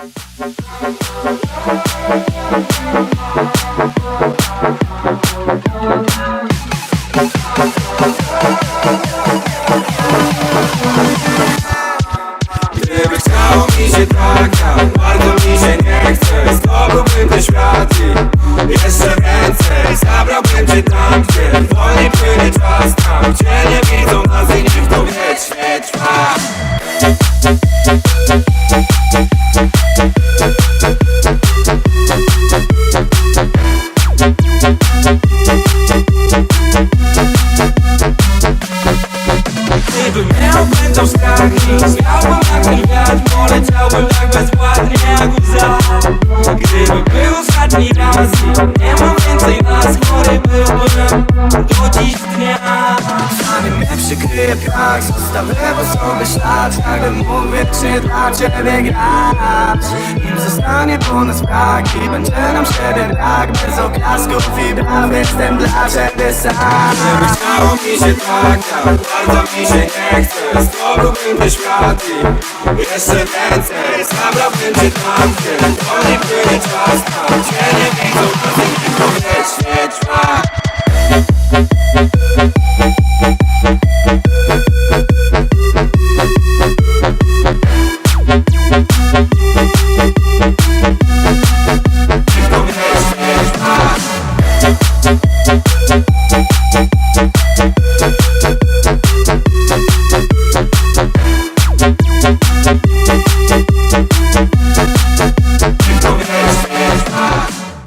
Gdyby chciało mi się tak, bardzo mi się nie chce. Zdobyłbym ten świat i jeszcze więcej. Zabrałbym cię tam, gdzie wolniej płynie czas. Tam, gdzie nie widzą nas i niech to wiecznie trwa. Gdybym miał pędzał strach i zwiałbym jak ten wiatr, poleciałbym tak bezwładnie jak łza. Gdyby był ostatni raz i nie ma więcej nas, chory byłbym do dziś dnia. Zanim mnie przykryje piach, zostawię po sobie ślad. Jakbym mógł wiecznie dla ciebie grać. Nim zostanie po nas brak i będzie nam siebie brak. Bez oklasków i braw jestem dla ciebie sam. Gdyby chciało mi się tak, bardzo mi się nie chce. Zdobyłbym ten świat i jeszcze więcej. Zabrałbym cię tam, gdzie wolniej płynie czas. Tam, gdzie nie widzą nas i niech to wiecznie trwa.